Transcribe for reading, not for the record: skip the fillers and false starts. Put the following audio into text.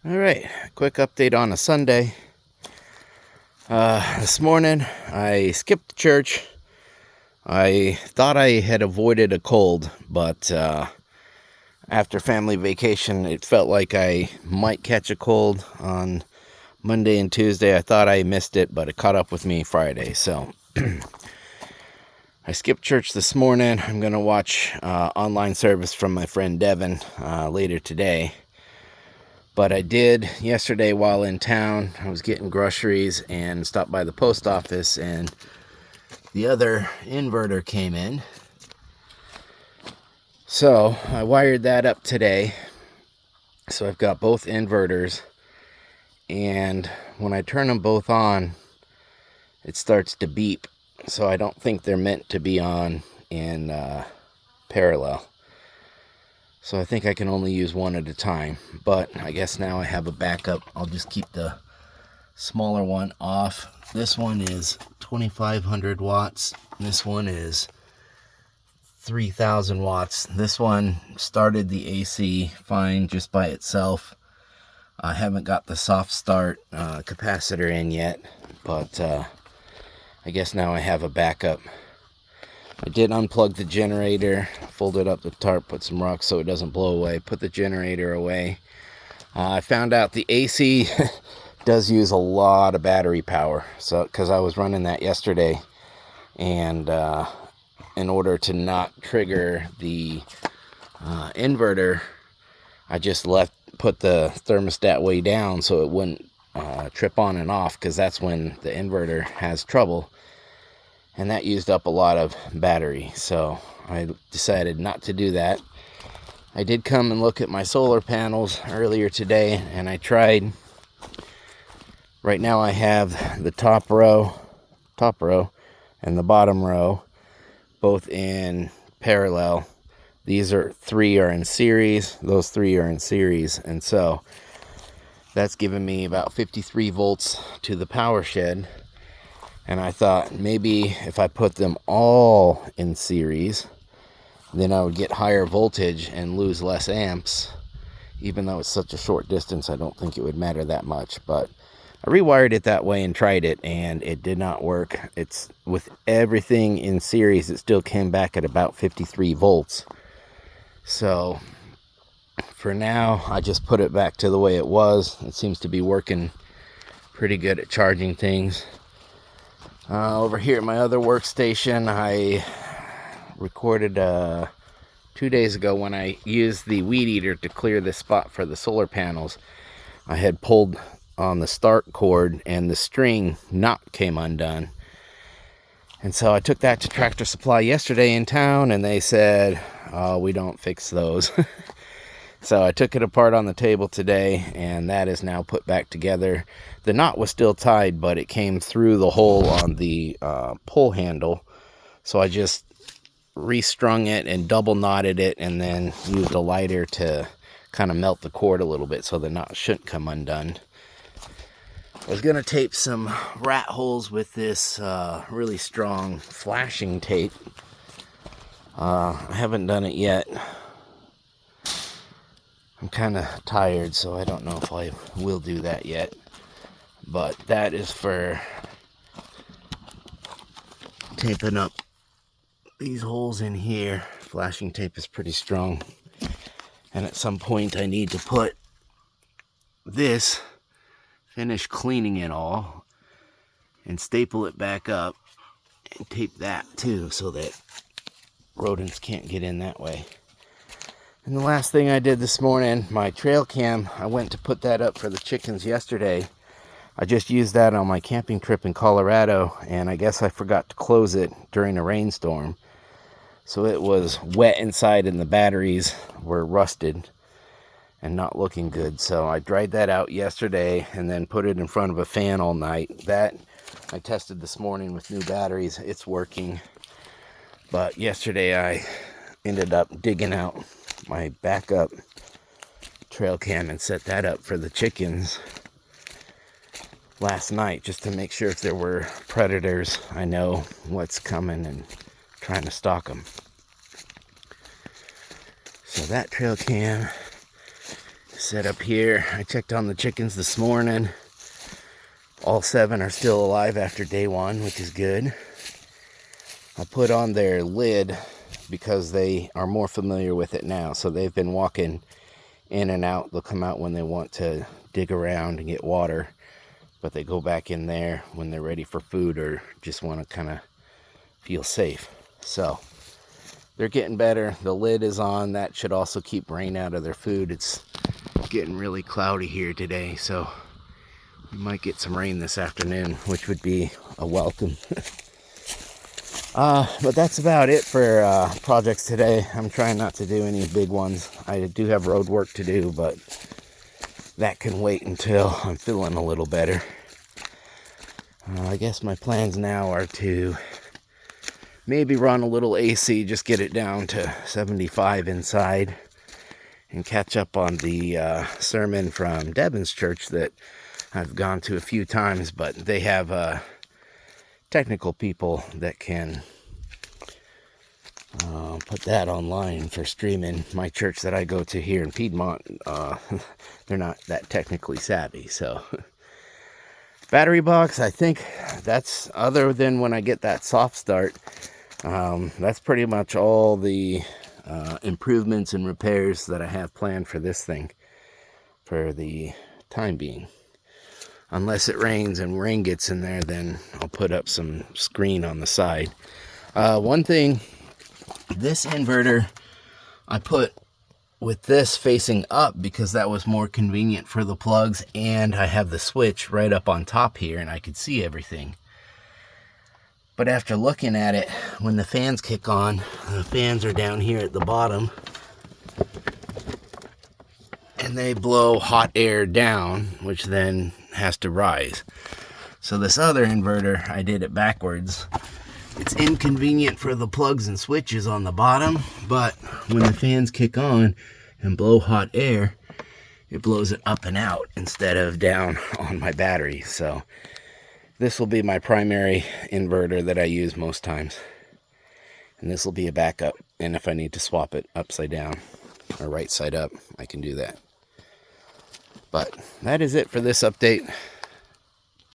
All right, quick update on a Sunday. This morning I skipped church. I thought I had avoided a cold, but after family vacation, it felt like I might catch a cold on Monday and Tuesday. I thought I missed it, but it caught up with me Friday. So I skipped church this morning. I'm going to watch online service from my friend Devin later today. But I did yesterday while in town. I was getting groceries and stopped by the post office, and the other inverter came in. So I wired that up today. So I've got both inverters, and when I turn them both on, it starts to beep. So I don't think they're meant to be on in parallel. So I think I can only use one at a time, but I guess now I have a backup. I'll just keep the smaller one off. This one is 2,500 watts. This one is 3,000 watts. This one started the AC fine just by itself. I haven't got the soft start capacitor in yet, but I guess now I have a backup. I did unplug the generator, folded up the tarp, put some rocks so it doesn't blow away, put the generator away. I found out the AC does use a lot of battery power, so because I was running that yesterday, and in order to not trigger the inverter, I just put the thermostat way down so it wouldn't trip on and off, because that's when the inverter has trouble. And that used up a lot of battery, so I decided not to do that. I did come and look at my solar panels earlier today, and I tried. Right now I have the top row, and the bottom row, both in parallel. These three are in series, those three are in series, and so that's given me about 53 volts to the power shed. And I thought maybe if I put them all in series, then I would get higher voltage and lose less amps. Even though it's such a short distance, I don't think it would matter that much. But I rewired it that way and tried it, and it did not work. It's with everything in series, it still came back at about 53 volts. So for now, I just put it back to the way it was. It seems to be working pretty good at charging things. Over here at my other workstation, I recorded 2 days ago when I used the weed eater to clear the spot for the solar panels. I had pulled on the start cord and the string knot came undone. And so I took that to Tractor Supply yesterday in town, and they said, oh, we don't fix those. So I took it apart on the table today, and that is now put back together. The knot was still tied, but it came through the hole on the pull handle. So I just restrung it and double knotted it, and then used a lighter to kind of melt the cord a little bit so the knot shouldn't come undone. I was going to tape some rat holes with this really strong flashing tape. I haven't done it yet. I'm kind of tired, so I don't know if I will do that yet. But that is for taping up these holes in here. Flashing tape is pretty strong. And at some point I need to put this, finish cleaning it all, and staple it back up and tape that too so that rodents can't get in that way. And the last thing I did this morning, my trail cam, I went to put that up for the chickens yesterday. I just used that on my camping trip in Colorado, and I guess I forgot to close it during a rainstorm. So it was wet inside and the batteries were rusted and not looking good. So I dried that out yesterday and then put it in front of a fan all night. That I tested this morning with new batteries. It's working. But yesterday I ended up digging out my backup trail cam and set that up for the chickens last night just to make sure if there were predators, I know what's coming and trying to stalk them. So that trail cam Set up here. I checked on the chickens this morning. All 7 are still alive after day 1, which is good. I put on their lid because they are more familiar with it now. So they've been walking in and out. They'll come out when they want to dig around and get water, but they go back in there when they're ready for food or just want to kind of feel safe. So they're getting better. The lid is on. That should also keep rain out of their food. It's getting really cloudy here today, so we might get some rain this afternoon, which would be a welcome. But that's about it for projects today. I'm trying not to do any big ones. I do have road work to do, but that can wait until I'm feeling a little better. I guess my plans now are to maybe run a little AC, just get it down to 75 inside, and catch up on the sermon from Devon's church that I've gone to a few times, but they have technical people that can put that online for streaming. My church that I go to here in Piedmont, they're not that technically savvy. So battery box, I think that's, other than when I get that soft start, that's pretty much all the improvements and repairs that I have planned for this thing for the time being. Unless it rains and rain gets in there, then I'll put up some screen on the side. One thing, this inverter I put with this facing up because that was more convenient for the plugs, and I have the switch right up on top here and I could see everything. But after looking at it, when the fans kick on, the fans are down here at the bottom, and they blow hot air down, which then has to rise. So this other inverter, I did it backwards. It's inconvenient for the plugs and switches on the bottom, but when the fans kick on and blow hot air, it blows it up and out instead of down on my battery. So this will be my primary inverter that I use most times. And this will be a backup. And if I need to swap it upside down or right side up, I can do that. But that is it for this update.